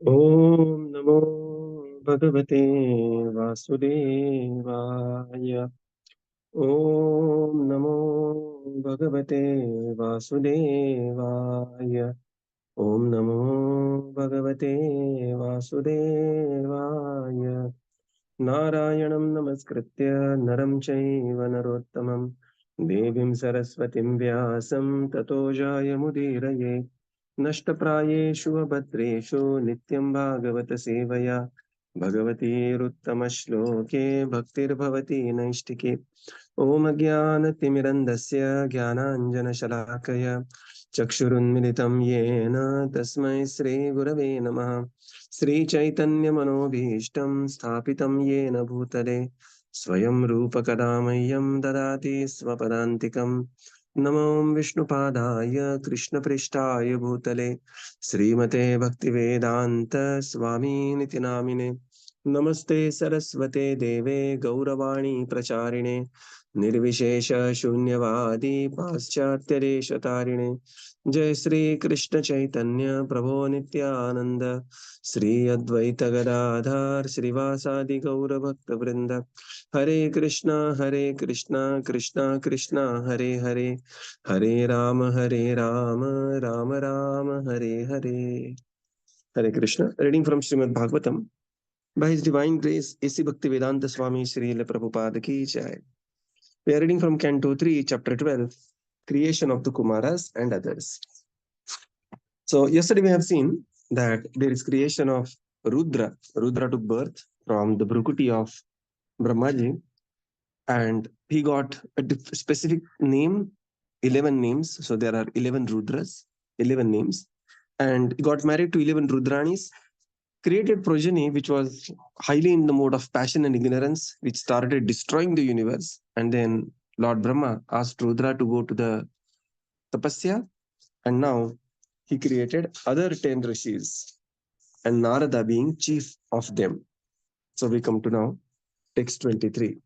Om Namo Bhagavate Vasudevaya. Om Namo Bhagavate Vasudevaya. Om Namo Bhagavate Vasudevaya. Narayanam Namaskritya Naram Chaiva Narottamam Devim Saraswatim Vyasam Tato Jayamudiraye नष्टप्रायेषु अभद्रेषु नित्यं भागवत सेवया भगवतीरुत्तमश्लोके भक्तिर्भवति नैष्टिके ॐ अज्ञानतिमिरन्धस्य ज्ञानाञ्जनशलाकया चक्षुरुन्मिलितं येन तस्मै श्रीगुरवे नमः श्रीचैतन्यमनोभीष्टं स्थापितं येन भूतले स्वयं रूपकदा मह्यं ददाति स्वपदान्तिकम् नमो विष्णुपादाय कृष्णपृष्ठाय भूतले श्रीमते भक्तिवेदान्त स्वामीनिति नामिने नमस्ते सरस्वते देवे गौरवाणी प्रचारिणे निर्विशेष शून्यवादी पाश्चात्यदेशतारिणे जय श्री कृष्ण चैतन्य प्रभो नित्यानंद श्री अद्वैत गदाधर श्रीवासादि गौर भक्त वृंद Hare Krishna Krishna Krishna Hare Hare Hare Rama Rama Rama Hare Hare Hare Krishna reading from Srimad Bhagavatam by his divine grace AC Bhaktivedanta Swami Srila Prabhupada ki jai. We are reading from Canto 3, Chapter 12, Creation of the Kumaras and Others. So, yesterday we have seen that there is creation of Rudra. Rudra took birth from the Bhrukuti of Brahmaji, and he got a specific name, 11 names. So, there are 11 Rudras, 11 names. And he got married to 11 Rudranis, created progeny which was highly in the mode of passion and ignorance, which started destroying the universe. And then Lord Brahma asked Rudra to go to the tapasya, and now he created other 10 rishis, and Narada being chief of them. So we come to now text 23.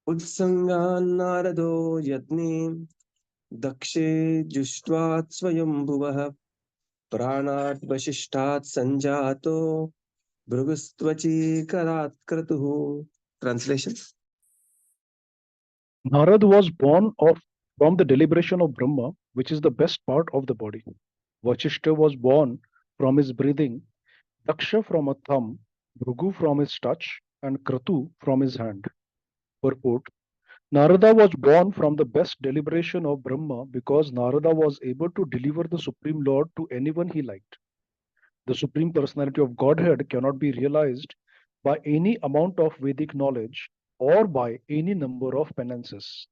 Utsangan Narado Yatni Dakshe Jushtvat Swayambhuvah Pranat Vasishtat Sanjato Bhrugustvachi Karat Kratuhu. Translation. Narad was born from the deliberation of Brahma, which is the best part of the body. Vashishta was born from his breathing, Daksha from a thumb, Bhrigu from his touch, and Kratu from his hand. Purport: Narada was born from the best deliberation of Brahma because Narada was able to deliver the Supreme Lord to anyone he liked. The Supreme Personality of Godhead cannot be realized by any amount of Vedic knowledge or by any number of penances.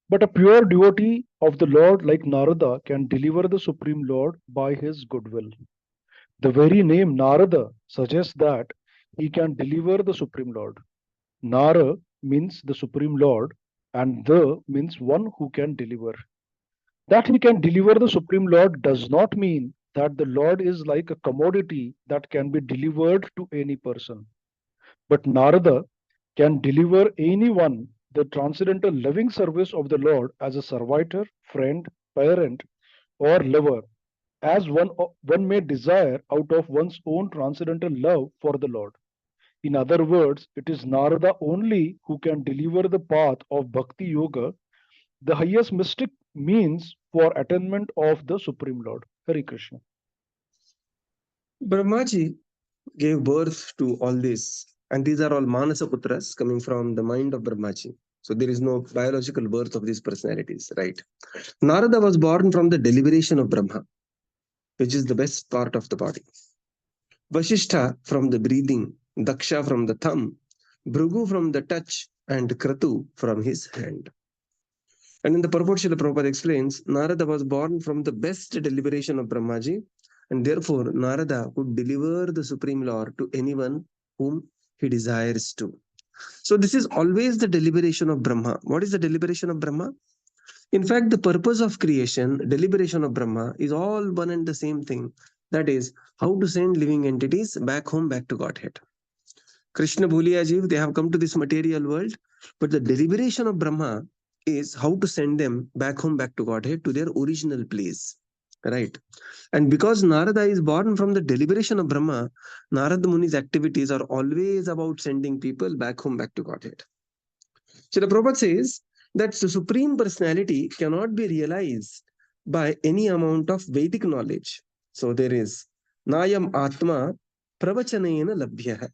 But a pure devotee of the Lord like Narada can deliver the Supreme Lord by his goodwill. The very name Narada suggests that he can deliver the Supreme Lord. Nara means the Supreme Lord, and the means one who can deliver. That he can deliver the Supreme Lord does not mean that the Lord is like a commodity that can be delivered to any person. But Narada can deliver anyone the transcendental loving service of the Lord as a servitor, friend, parent, or lover, as one may desire out of one's own transcendental love for the Lord. In other words, it is Narada only who can deliver the path of Bhakti Yoga, the highest mystic means for attainment of the Supreme Lord. Hare Krishna. Brahmaji gave birth to all this, and these are all Manasa Putras coming from the mind of Brahmaji. So there is no biological birth of these personalities, right? Narada was born from the deliberation of Brahma, which is the best part of the body. Vasishtha from the breathing, Daksha from the thumb, Bhrigu from the touch, and Kratu from his hand. And in the purport, Srila Prabhupada explains, Narada was born from the best deliberation of Brahmaji, and therefore Narada could deliver the Supreme Lord to anyone whom he desires to. So this is always the deliberation of Brahma. What is the deliberation of Brahma? In fact, the purpose of creation, deliberation of Brahma, is all one and the same thing. That is, how to send living entities back home, back to Godhead. Krishna, Bhuliya Jiv, they have come to this material world, but the deliberation of Brahma is how to send them back home, back to Godhead, to their original place. right? And because Narada is born from the deliberation of Brahma, Narada Muni's activities are always about sending people back home, back to Godhead. So the Prabhupada says that the Supreme Personality cannot be realized by any amount of Vedic knowledge. So there is Nayam Atma Pravachanena Labhyah,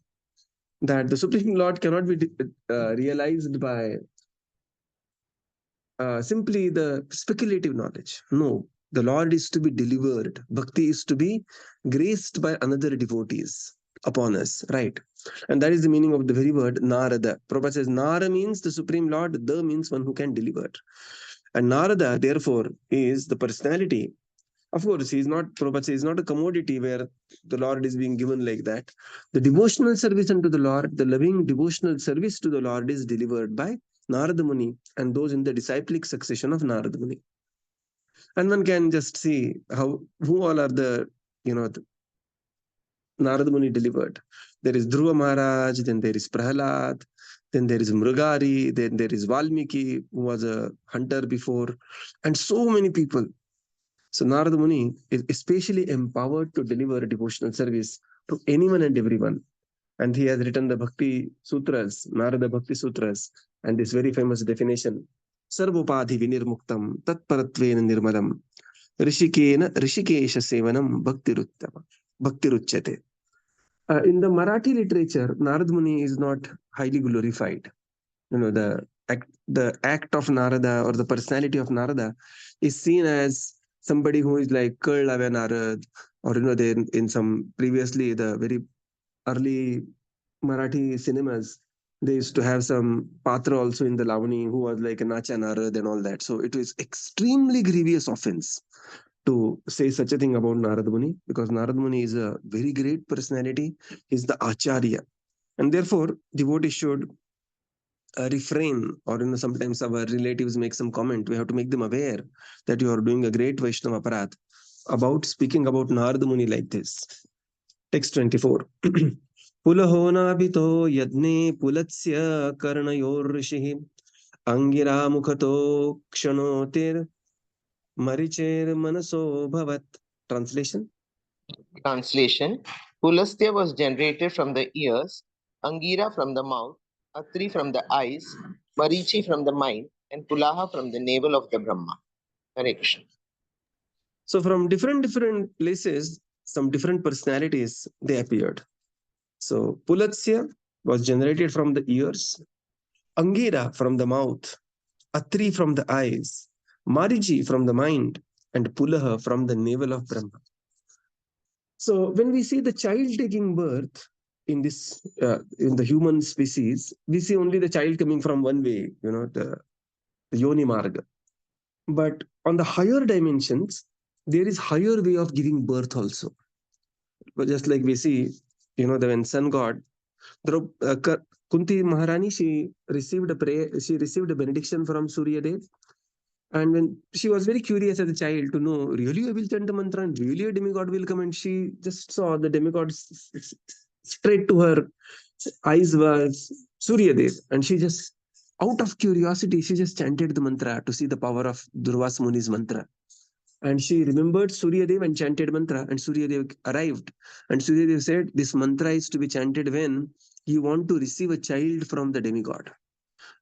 that the Supreme Lord cannot be realized by simply the speculative knowledge. No, the Lord is to be delivered. Bhakti is to be graced by another devotees upon us, right? And that is the meaning of the very word Narada. Prabhupada says Nara means the Supreme Lord, the means one who can deliver. And Narada, therefore, is the personality. Of course, he is not, Prabhupada says, not a commodity where the Lord is being given like that. The devotional service unto the Lord, the loving devotional service to the Lord is delivered by Narada Muni and those in the disciplic succession of Narada Muni. And one can just see how who all are the, the Narada Muni delivered. There is Dhruva Maharaj, then there is Prahalad, then there is Mrugari, then there is Valmiki, who was a hunter before, and so many people. So Narada Muni is especially empowered to deliver a devotional service to anyone and everyone. And he has written the Bhakti Sutras, Narada Bhakti Sutras, and this very famous definition, Sarvopadhi Vinirmuktam, Tatparatvena Nirmalam, Rishikena Rishikesha Sevanam Bhaktiruttama, Bhaktiruchyate. In the Marathi literature, Narada Muni is not highly glorified. The act of Narada or the personality of Narada is seen as somebody who is like Karlave Narad, or there in some previously the very early Marathi cinemas, they used to have some Patra also in the Lavani who was like a Nacha Narad and all that. So it is extremely grievous offense to say such a thing about Narada Muni, because Narada Muni is a very great personality. He's the Acharya. And therefore, devotees should refrain, or sometimes our relatives make some comment, we have to make them aware that you are doing a great Vaishnava aparat about speaking about Narada Muni like this. Text 24. Pulahonabhito yadne pulatsya karnayor rishihi angira mukhato kshanotir maricher manaso bhavat. Translation. Translation: Pulastya was generated from the ears, Angira from the mouth, Atri from the eyes, Marichi from the mind, and Pulaha from the navel of the Brahma. Hare Krishna. So from different places, some different personalities, they appeared. So Pulatsya was generated from the ears, Angira from the mouth, Atri from the eyes, Mariji from the mind, and Pulaha from the navel of Brahma. So when we see the child taking birth in this in the human species, we see only the child coming from one way, the Yoni Marga. But on the higher dimensions, there is higher way of giving birth also. But just like we see, the when sun god, Kunti Maharani, she received a prayer, she received a benediction from Surya Dev. And when she was very curious as a child to know, really I will chant the mantra and really a demigod will come, and she just saw the demigod straight to her eyes was Surya Dev. And she just, out of curiosity, she just chanted the mantra to see the power of Durvas Muni's mantra. And she remembered Surya Dev and chanted mantra, and Surya Dev arrived. And Surya Dev said, this mantra is to be chanted when you want to receive a child from the demigod.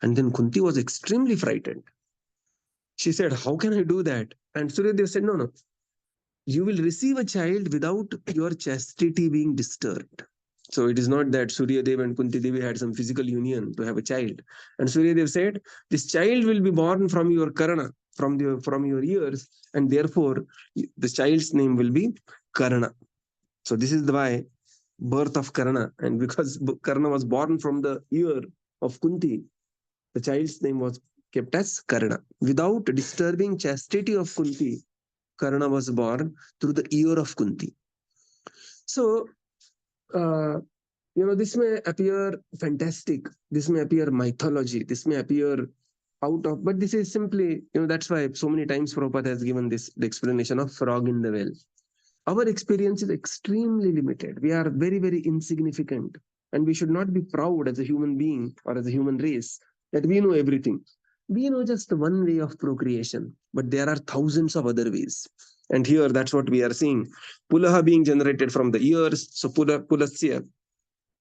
And then Kunti was extremely frightened. She said, how can I do that? And Surya Dev said, no. You will receive a child without your chastity being disturbed. So it is not that Surya Dev and Kunti Devi had some physical union to have a child. And Surya Dev said, this child will be born from your karana, from your ears, and therefore the child's name will be Karna. So this is the why birth of Karna. And because Karna was born from the ear of Kunti, the child's name was kept as Karna. Without disturbing chastity of Kunti, Karna was born through the ear of Kunti. So, this may appear fantastic, this may appear mythology, this may appear out of, but this is simply, that's why so many times Prabhupada has given the explanation of frog in the well. Our experience is extremely limited. We are very, very insignificant, and we should not be proud as a human being or as a human race that we know everything. We know just one way of procreation, but there are thousands of other ways. And here that's what we are seeing. Pulaha being generated from the ears. So Pulasya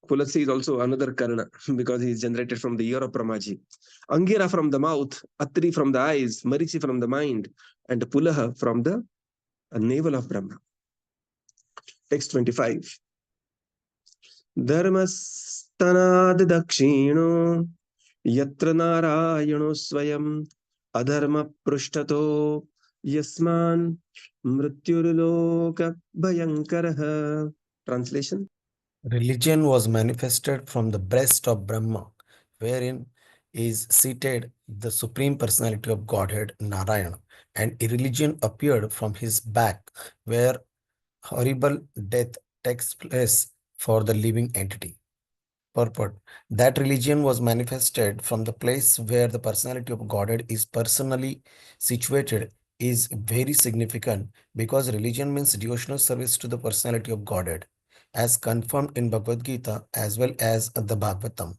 is also another karna because he is generated from the ear of Brahmaji. Angira from the mouth, Atri from the eyes, Marichi from the mind, and Pulaha from the navel of Brahma. Text 25. Dharmastanad dakshino yatra narayano swayam adharma prushtato yasman mrityurloka bhayankaraha. Translation. Religion was manifested from the breast of Brahma, wherein is seated the Supreme Personality of Godhead, Narayana, and irreligion appeared from his back, where horrible death takes place for the living entity. Purport. That religion was manifested from the place where the personality of Godhead is personally situated is very significant because religion means devotional service to the personality of Godhead, as confirmed in Bhagavad Gita as well as the Bhagavatam.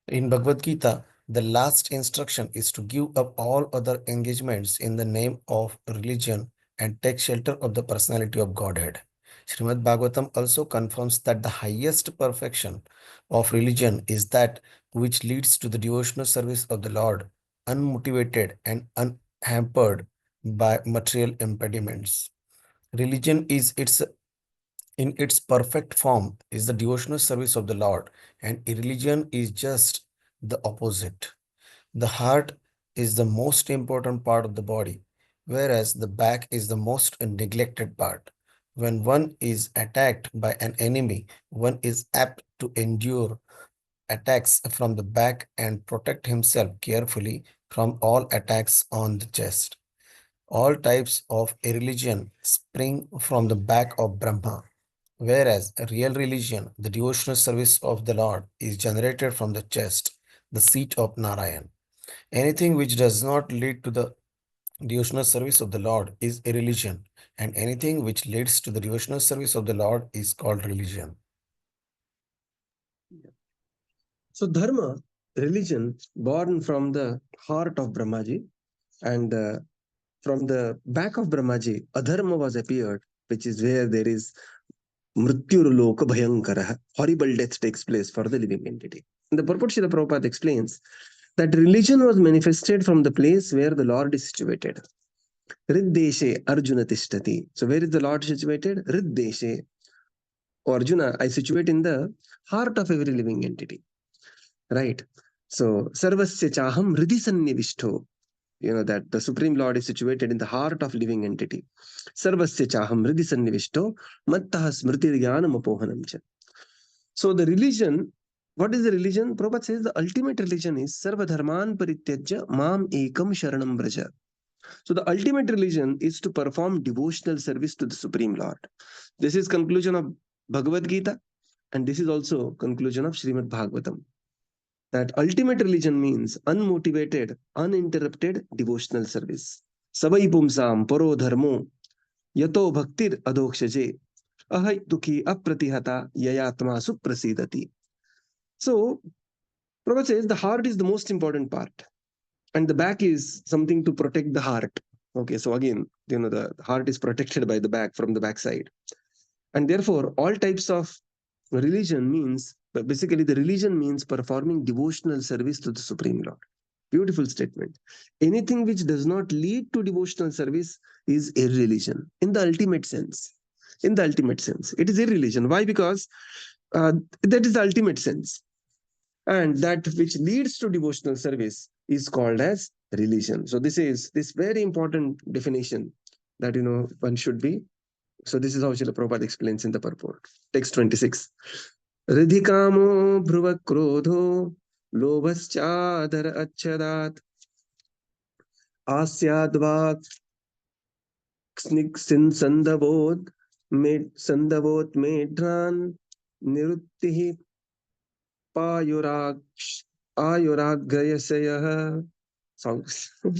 In Bhagavad Gita, the last instruction is to give up all other engagements in the name of religion and take shelter of the personality of Godhead. Śrīmad-Bhāgavatam also confirms that the highest perfection of religion is that which leads to the devotional service of the Lord, unmotivated and unhampered by material impediments. Religion is in its perfect form is the devotional service of the Lord, and irreligion is just the opposite. The heart is the most important part of the body, whereas the back is the most neglected part. When one is attacked by an enemy, one is apt to endure attacks from the back and protect himself carefully from all attacks on the chest. All types of irreligion spring from the back of Brahma, whereas a real religion, the devotional service of the Lord, is generated from the chest, the seat of Narayan. Anything which does not lead to the devotional service of the Lord is irreligion, and anything which leads to the devotional service of the Lord is called religion. So dharma, religion, born from the heart of Brahmaji, and from the back of Brahmaji, adharma was appeared, which is where there is mrityurloka bhayankara, horrible death takes place for the living entity. And the purport Srila Prabhupada explains that religion was manifested from the place where the Lord is situated. Riddeshe Arjuna tishtati. So where is the Lord situated? Riddeshe. O Arjuna, I situate in the heart of every living entity. Right? So sarvasya chaham hridi sannivishto. You know that the Supreme Lord is situated in the heart of living entity. Sarvasya chaham hridi sannivishto mattah smriti jnanam apohanam cha. So the religion, what is the religion? Prabhupada says the ultimate religion is sarva dharman parityajya mam ekam sharanam vraja. So the ultimate religion is to perform devotional service to the Supreme Lord. This is conclusion of Bhagavad Gita, and this is also conclusion of Śrīmad-Bhāgavatam. That ultimate religion means unmotivated, uninterrupted devotional service. Savai pumsam paro dharmo yato bhaktir adokshaje ahai dukhi apratihata yayatma suprasidati. So Prabhupada says the heart is the most important part, and the back is something to protect the heart. Okay, so again, the heart is protected by the back from the backside, and therefore all types of religion means, basically the religion means performing devotional service to the Supreme Lord. Beautiful statement. Anything which does not lead to devotional service is irreligion in the ultimate sense. In the ultimate sense, it is irreligion. Why? Because that is the ultimate sense. And that which leads to devotional service is called as religion. So this is this very important definition that one should be. So this is how Srila Prabhupada explains in the purport. Text 26. Ridhikamo bhruva krodho lobhaschadhara acchadat asyadvak sniksin sandavod medran niruttihi ayuragrayasayah.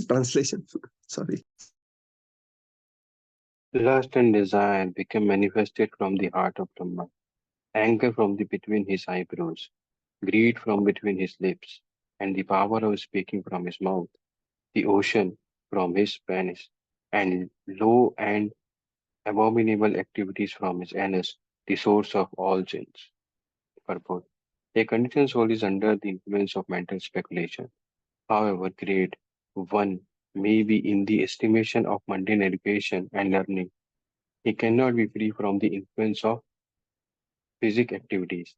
Translation. Sorry. Lust and desire become manifested from the heart of Brahma, anger from between his eyebrows, greed from between his lips, and the power of speaking from his mouth, the ocean from his penis. and low and abominable activities from his anus, the source of all sins. Purport. A conditioned soul is under the influence of mental speculation. However great one may be in the estimation of mundane education and learning, he cannot be free from the influence of physic activities.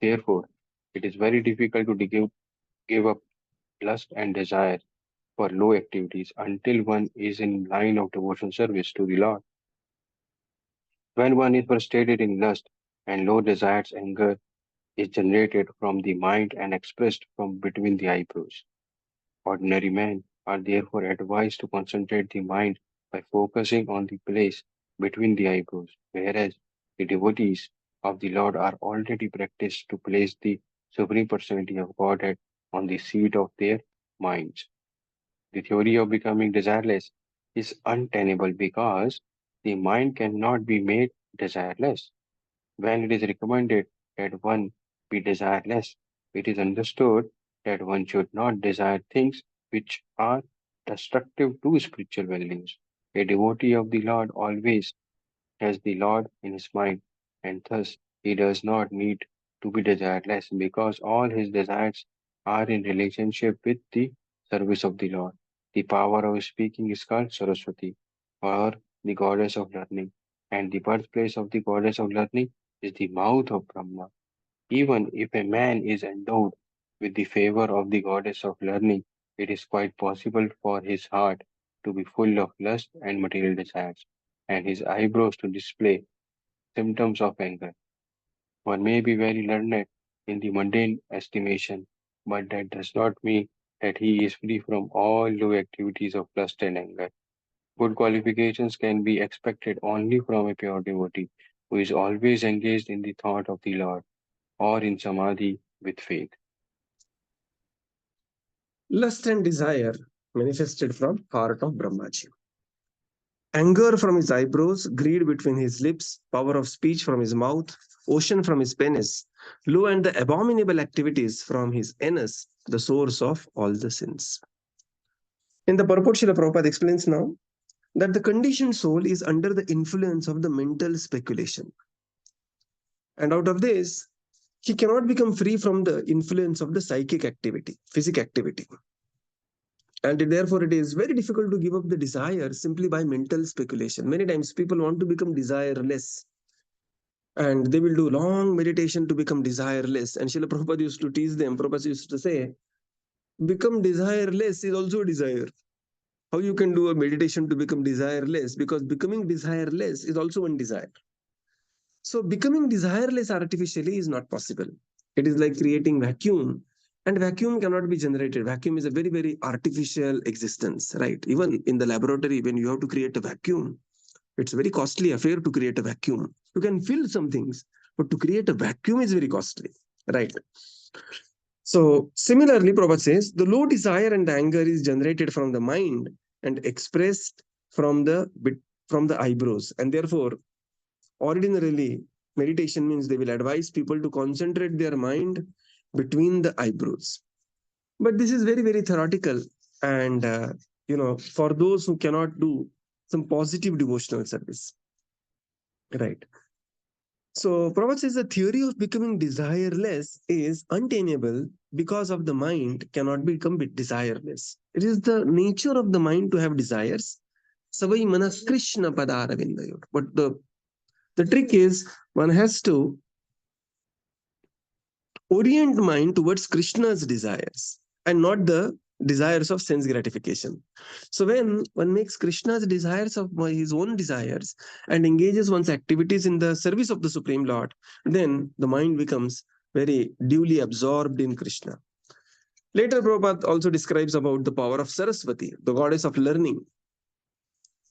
Therefore, it is very difficult to give up lust and desire for low activities until one is in line of devotional service to the Lord. When one is frustrated in lust and low desires, anger is generated from the mind and expressed from between the eyebrows. Ordinary men are therefore advised to concentrate the mind by focusing on the place between the eyebrows, whereas the devotees of the Lord are already practiced to place the Supreme Personality of Godhead on the seat of their minds. The theory of becoming desireless is untenable because the mind cannot be made desireless. When it is recommended that one be desireless, it is understood that one should not desire things which are destructive to spiritual values. A devotee of the Lord always has the Lord in his mind, and thus he does not need to be desireless because all his desires are in relationship with the service of the Lord. The power of speaking is called Saraswati, or the goddess of learning, and the birthplace of the goddess of learning is the mouth of Brahma. Even if a man is endowed with the favor of the goddess of learning, it is quite possible for his heart to be full of lust and material desires, and his eyebrows to display symptoms of anger. One may be very learned in the mundane estimation, but that does not mean that he is free from all low activities of lust and anger. Good qualifications can be expected only from a pure devotee who is always engaged in the thought of the Lord or in samadhi with faith. Lust and desire manifested from heart of Brahmaji. Anger from his eyebrows, greed between his lips, power of speech from his mouth, ocean from his penis, low and the abominable activities from his anus, the source of all the sins. In the purport, Srila Prabhupada explains now that the conditioned soul is under the influence of the mental speculation. And out of this, he cannot become free from the influence of the psychic activity, physic activity. And therefore, it is very difficult to give up the desire simply by mental speculation. Many times people want to become desireless and they will do long meditation to become desireless. And Srila Prabhupada used to tease them, Prabhupada used to say, become desireless is also a desire. How you can do a meditation to become desireless? Because becoming desireless is also one desire. So becoming desireless artificially is not possible. It is like creating vacuum, and vacuum cannot be generated. Vacuum is a very, very artificial existence, right? Even in the laboratory, when you have to create a vacuum, it's a very costly affair to create a vacuum. You can fill some things, but to create a vacuum is very costly, right? So similarly, Prabhupada says, the low desire and anger is generated from the mind and expressed from the eyebrows, and therefore ordinarily, meditation means they will advise people to concentrate their mind between the eyebrows. But this is very, very theoretical. And, for those who cannot do some positive devotional service. Right. So, Prabhupada says the theory of becoming desireless is untenable because of the mind cannot become desireless. It is the nature of the mind to have desires. Savai mana Krishna padaravindayor. But the trick is one has to orient mind towards Krishna's desires and not the desires of sense gratification. So when one makes Krishna's desires of his own desires and engages one's activities in the service of the Supreme Lord, then the mind becomes very duly absorbed in Krishna. Later, Prabhupada also describes about the power of Saraswati, the goddess of learning.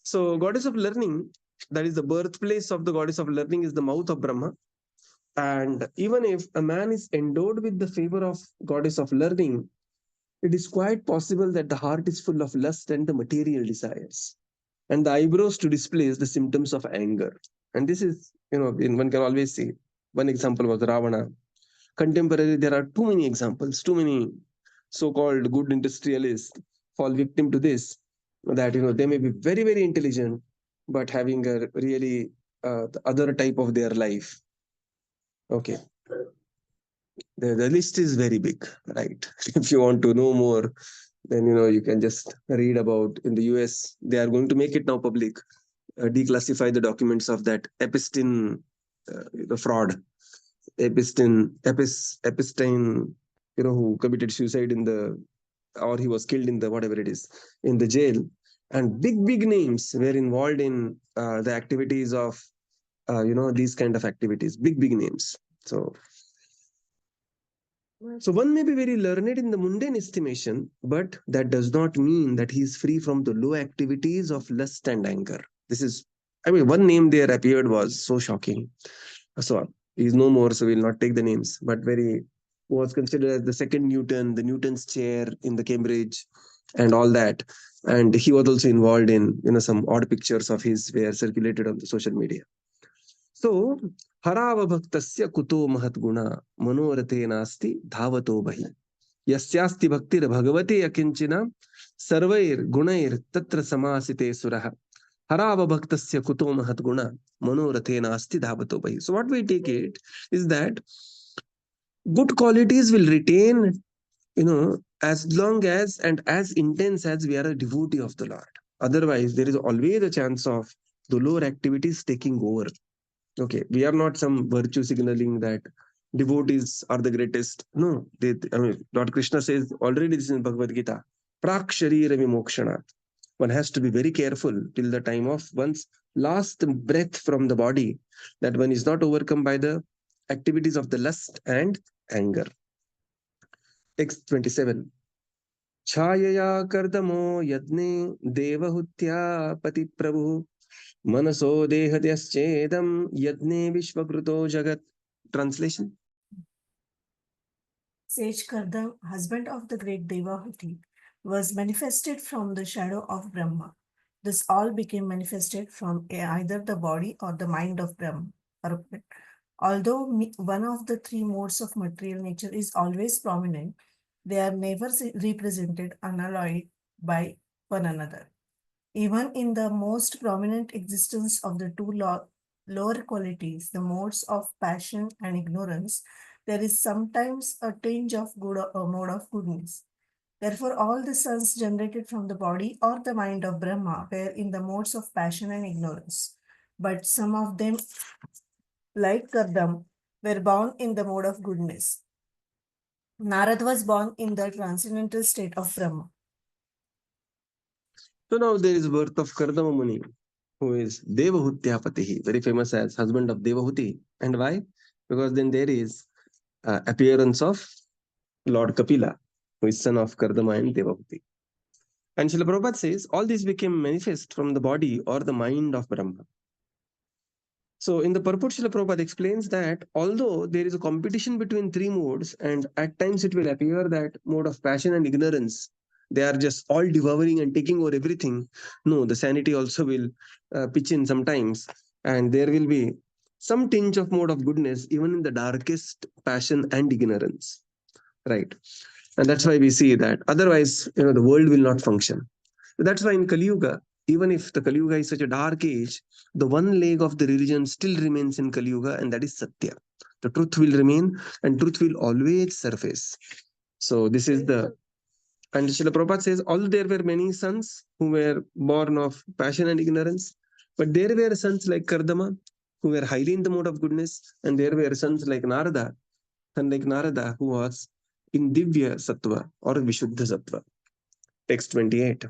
So goddess of learning, that is the birthplace of the goddess of learning, is the mouth of Brahma. And even if a man is endowed with the favor of goddess of learning, it is quite possible that the heart is full of lust and the material desires, and the eyebrows to display the symptoms of anger. And this is, one can always see. One example was Ravana. Contemporarily, there are too many examples, too many so-called good industrialists fall victim to this. that they may be very, very intelligent, but having a really the other type of their life. Okay, the list is very big, right? If you want to know more, then you can just read about. In the US, they are going to make it now public, declassify the documents of that Epstein, the fraud, Epstein, who committed suicide in the, or he was killed in the, whatever it is, in the jail. And big names were involved in the activities of these kind of activities, big names. So one may be very learned in the mundane estimation, but that does not mean that he is free from the low activities of lust and anger. This is, one name there appeared was so shocking. So he's no more, so we'll not take the names, but very was considered as the second Newton, the Newton's chair in the Cambridge and all that. And he was also involved in, some odd pictures of his were circulated on the social media. So, हरावभक्तस्य कुतो महद्गुणा मनोरथे नास्ति धावतो बहि यस्यास्ति भक्तिर्भगवते अकिंचिना सर्वैर्गुणैर तत्र समासिते सुरः हरावभक्तस्य कुतो महद्गुणा मनोरथे नास्ति धावतो बहि. So what we take it is that good qualities will retain, as long as and as intense as we are a devotee of the Lord. Otherwise, there is always a chance of the lower activities taking over. Okay, we are not some virtue signaling that devotees are the greatest. No, Lord Krishna says already this in Bhagavad Gita, Prak Sharira Vimokshanat. One has to be very careful till the time of one's last breath from the body, that one is not overcome by the activities of the lust and anger. Text 27. Chayaya kardamo yadne devahutya pati prabhu Manaso dehadyaschedam yadne vishvakruto jagat. Translation. Sage Kardam, husband of the great Devahuti, was manifested from the shadow of Brahma. This all became manifested from either the body or the mind of Brahma. Although one of the three modes of material nature is always prominent, they are never represented unalloyed by one another. Even in the most prominent existence of the two lower qualities, the modes of passion and ignorance, there is sometimes a tinge of good or mode of goodness. Therefore, all the sons generated from the body or the mind of Brahma were in the modes of passion and ignorance. But some of them, like Kardam, were born in the mode of goodness. Narad was born in the transcendental state of Brahma. So now there is birth of Kardama Muni, who is Devahutyapatihi, very famous as husband of Devahuti. And why? Because then there is appearance of Lord Kapila, who is son of Kardama and Devahuti. And Srila Prabhupada says, all these became manifest from the body or the mind of Brahma. So in the purport, Srila Prabhupada explains that although there is a competition between three modes, and at times it will appear that mode of passion and ignorance, they are just all devouring and taking over everything. No, the sanity also will pitch in sometimes, and there will be some tinge of mode of goodness even in the darkest passion and ignorance, right? And that's why we see that otherwise, the world will not function. That's why in Kali Yuga, even if the Kali Yuga is such a dark age, the one leg of the religion still remains in Kali Yuga, and that is Satya. The truth will remain, and truth will always surface. So this is the. And Srila Prabhupada says, although there were many sons who were born of passion and ignorance, but there were sons like Kardama who were highly in the mode of goodness, and there were sons like Narada, who was in Divya Sattva or Vishuddha Sattva. Text 28.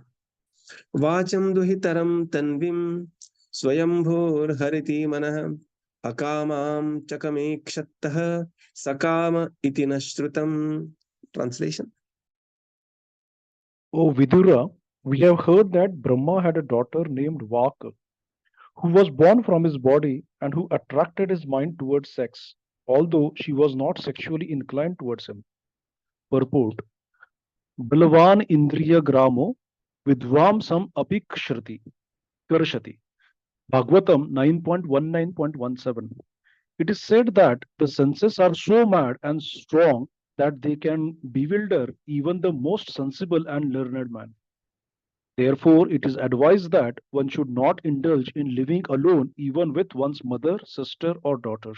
Vacham duhitaram tanvim swayambhur hariti manah akamam chakamekshattah sakama iti nashrutam. Translation. O Vidura, we have heard that Brahma had a daughter named Vaka, who was born from his body and who attracted his mind towards sex, although she was not sexually inclined towards him. Purport. Balavan Indriya Gramo Vidvam Sam Apikshrati Karshati. Bhagavatam 9.19.17. It is said that the senses are so mad and strong that they can bewilder even the most sensible and learned man. Therefore, it is advised that one should not indulge in living alone even with one's mother, sister, or daughter.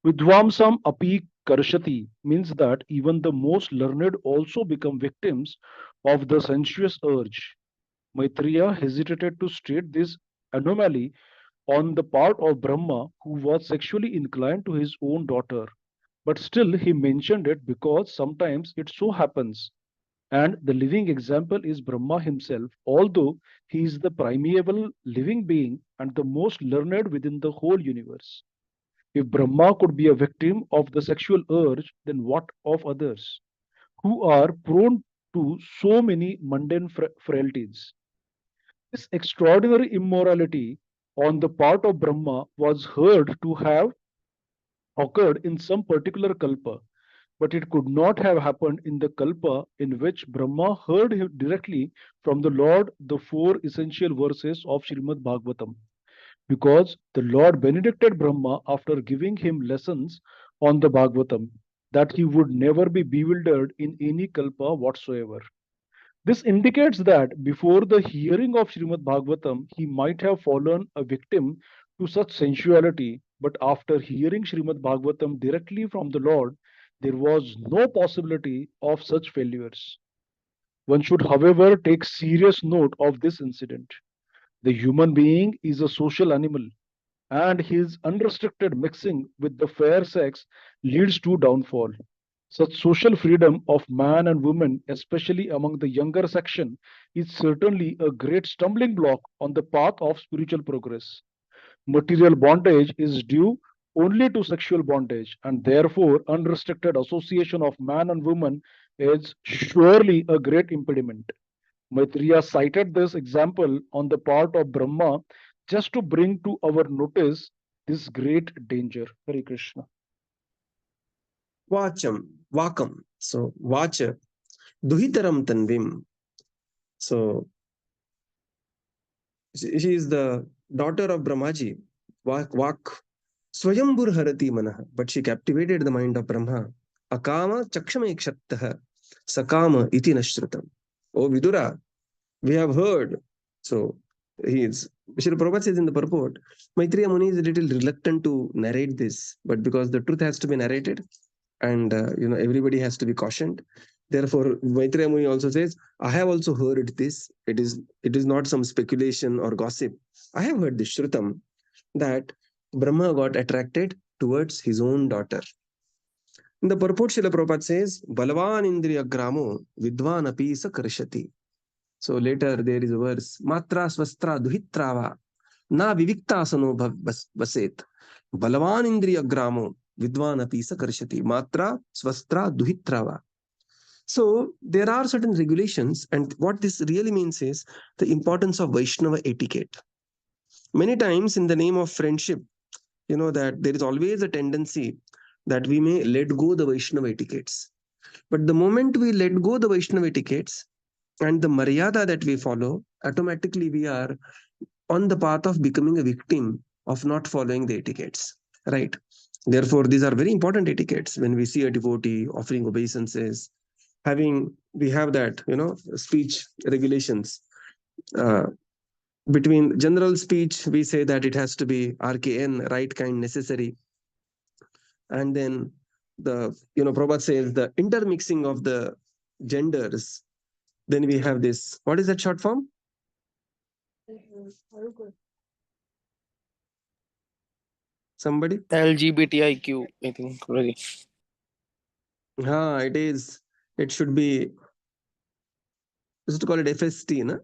Vidvamsam api karshati means that even the most learned also become victims of the sensuous urge. Maitreya hesitated to state this anomaly on the part of Brahma, who was sexually inclined to his own daughter. But still, he mentioned it because sometimes it so happens. And the living example is Brahma himself, although he is the primeval living being and the most learned within the whole universe. If Brahma could be a victim of the sexual urge, then what of others who are prone to so many mundane frailties? This extraordinary immorality on the part of Brahma was heard to have occurred in some particular kalpa, but it could not have happened in the kalpa in which Brahma heard directly from the Lord the four essential verses of Śrīmad-Bhāgavatam, because the Lord benedicted Brahma after giving him lessons on the Bhagavatam that he would never be bewildered in any kalpa whatsoever. This indicates that before the hearing of Srimad Bhagavatam, he might have fallen a victim to such sensuality, but after hearing Srimad Bhagavatam directly from the Lord, there was no possibility of such failures. One should, however, take serious note of this incident. The human being is a social animal, and his unrestricted mixing with the fair sex leads to downfall. Such social freedom of man and woman, especially among the younger section, is certainly a great stumbling block on the path of spiritual progress. Material bondage is due only to sexual bondage, and therefore, unrestricted association of man and woman is surely a great impediment. Maitreya cited this example on the part of Brahma just to bring to our notice this great danger. Hare Krishna. Vacham, Vakam. So, Vacha, Duhitaram Tanvim. So, she is the daughter of Brahmaji. Vak. Swayambur Harati Manah. But she captivated the mind of Brahma. Akama Chakshame Kshattaha. Sakama Iti Nashrutam. Oh, Vidura, we have heard. So, he is. Srila Prabhupada says in the purport, Maitreya Muni is a little reluctant to narrate this, but because the truth has to be narrated, and everybody has to be cautioned. Therefore, Maitreya Muni also says, I have also heard this. It is not some speculation or gossip. I have heard this Shrutam that Brahma got attracted towards his own daughter. In the purport, Srila Prabhupada says, Balavan Indriya Gramo Vidvan Apisa Karshati. So later there is a verse, Matra Swastra Duhitrava Na Viviktasano Vaset. Balavan Indriya Gramo Vidvan Apisa Karshati. Matra Swastra Duhitrava. So there are certain regulations, and what this really means is the importance of Vaishnava etiquette. Many times in the name of friendship, that there is always a tendency that we may let go the Vaishnava etiquettes. But the moment we let go the Vaishnava etiquettes and the Maryada that we follow, automatically we are on the path of becoming a victim of not following the etiquettes, right? Therefore, these are very important etiquettes. When we see a devotee offering obeisances, we have that, speech regulations. Between general speech, we say that it has to be RKN, right, kind, necessary. And then Prabhupada says the intermixing of the genders. Then we have this, what is that short form? Somebody? LGBTIQ, I think. Really. It is. It should be, just to call it FST, na?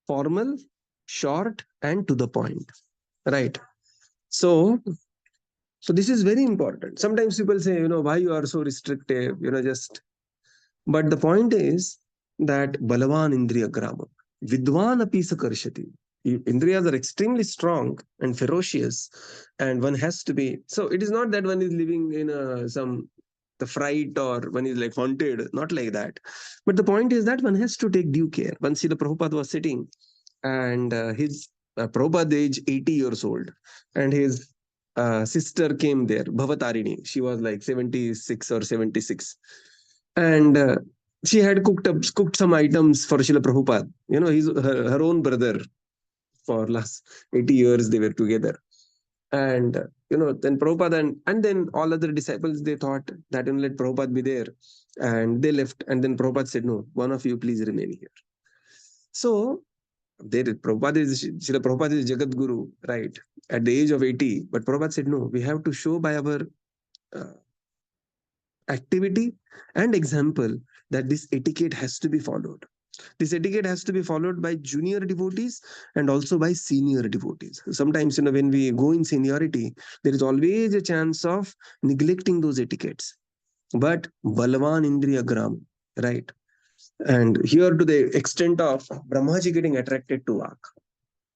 Formal, short, and to the point. Right. So this is very important. Sometimes people say, why you are so restrictive, but the point is that Balavan Indriya Grama, Vidwan Apisa Karshati. Indriyas are extremely strong and ferocious, and one has to be. So it is not that one is living in the fright or one is like haunted, not like that. But the point is that one has to take due care. Once the Prabhupada was sitting, and his Prabhupada age 80 years old, and his sister came there, Bhavatarini. She was like 76 or 76. And she had cooked some items for Srila Prabhupada. Her own brother. For last 80 years they were together. And then Prabhupada and then all other disciples, they thought that let Prabhupada be there. And they left. And then Prabhupada said, no, one of you please remain here. So Srila Prabhupada is Jagat Guru, right? At the age of 80. But Prabhupada said, no, we have to show by our activity and example that this etiquette has to be followed. This etiquette has to be followed by junior devotees and also by senior devotees. Sometimes, when we go in seniority, there is always a chance of neglecting those etiquettes. But Balvan Indriya Gram, right? And here to the extent of Brahmaji getting attracted to Vak,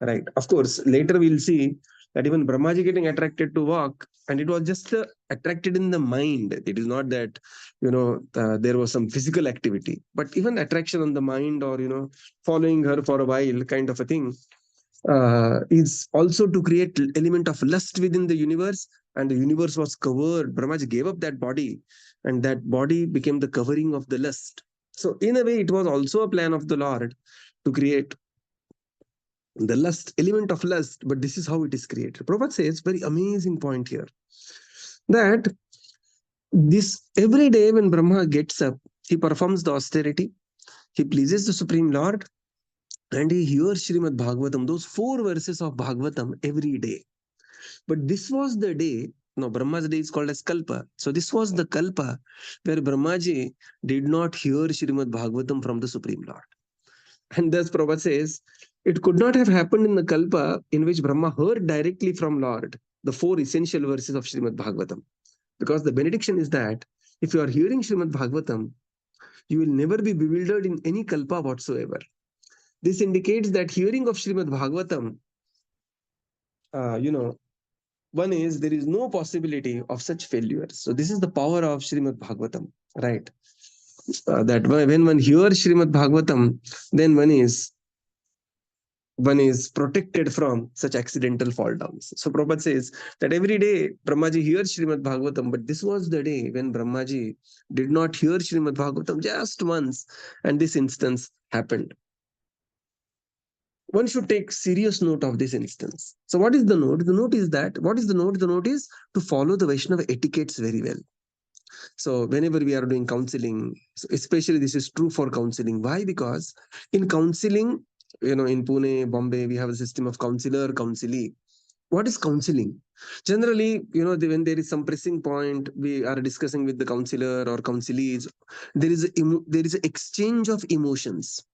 right? Of course, later we'll see that even Brahmaji getting attracted to Vak, and it was just attracted in the mind. It is not that, there was some physical activity, but even attraction on the mind, or, following her for a while kind of a thing, is also to create element of lust within the universe. And the universe was covered. Brahmaji gave up that body, and that body became the covering of the lust. So in a way, it was also a plan of the Lord to create the lust, element of lust, but this is how it is created. Prabhupada says, very amazing point here, that this every day when Brahma gets up, he performs the austerity, he pleases the Supreme Lord, and he hears Śrīmad-Bhāgavatam, those 4 verses of Bhagavatam every day. But this was the day, no, Brahma's day is called as Kalpa. So this was the Kalpa where Brahmaji did not hear Śrīmad-Bhāgavatam from the Supreme Lord. And thus Prabhupada says, it could not have happened in the Kalpa in which Brahma heard directly from Lord the 4 essential verses of Śrīmad-Bhāgavatam. Because the benediction is that if you are hearing Śrīmad-Bhāgavatam, you will never be bewildered in any Kalpa whatsoever. This indicates that hearing of Śrīmad-Bhāgavatam, one is there is no possibility of such failures. So this is the power of Śrīmad-Bhāgavatam, right? That when one hears Śrīmad-Bhāgavatam, then one is protected from such accidental fall downs. So Prabhupada says that every day Brahmaji hears Śrīmad-Bhāgavatam, but this was the day when Brahmaji did not hear Śrīmad-Bhāgavatam just once, and this instance happened. One should take serious note of this instance. So what is the note? The note is that, what is the note? The note is to follow the Vaishnava etiquettes very well. So whenever we are doing counseling, especially this is true for counseling. Why? Because in counseling, in Pune, Bombay, we have a system of counselor, counselee. What is counseling? Generally, when there is some pressing point, we are discussing with the counselor or counselees, there is an exchange of emotions.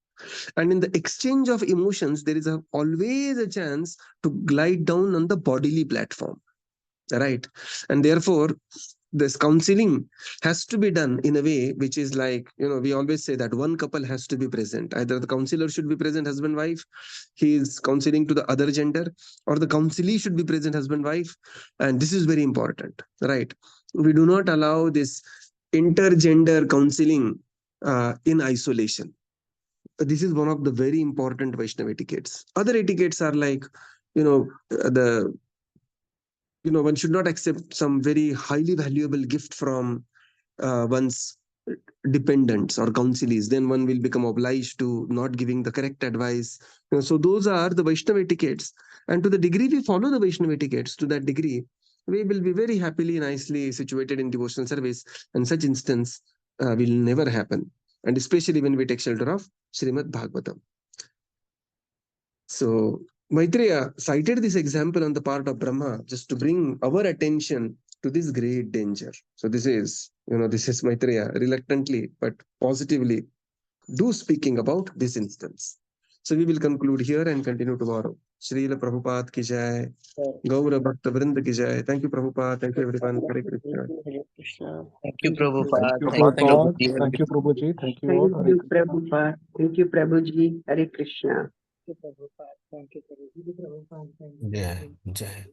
And in the exchange of emotions, there is always a chance to glide down on the bodily platform, right? And therefore, this counseling has to be done in a way which is like, we always say that one couple has to be present. Either the counselor should be present, husband, wife, he is counseling to the other gender, or the counselee should be present, husband, wife. And this is very important, right? We do not allow this intergender counseling in isolation. This is one of the very important Vaishnava etiquettes. Other etiquettes are like, one should not accept some very highly valuable gift from one's dependents or counselees. Then one will become obliged to not giving the correct advice. So those are the Vaishnava etiquettes. And to the degree we follow the Vaishnava etiquettes, to that degree, we will be very happily, nicely situated in devotional service. And such instance will never happen. And especially when we take shelter of Śrīmad-Bhāgavatam. So Maitreya cited this example on the part of Brahma just to bring our attention to this great danger. So this is Maitreya reluctantly but positively speaking about this instance. So we will conclude here and continue tomorrow. Srila Prabhupada ki jai, Gaura Bhakta Vrinda ki jai. Thank you, Prabhupada. Thank you, everyone. Hare Krishna. Thank you, Prabhupada. Thank you, Thank you, Prabhupada. Prabhuji. Thank you, Prabhuji. Thank you all. Thank Hare you, Krishna. Prabhupada. Thank you, Prabhuji. Hare Krishna. Jai, Jai.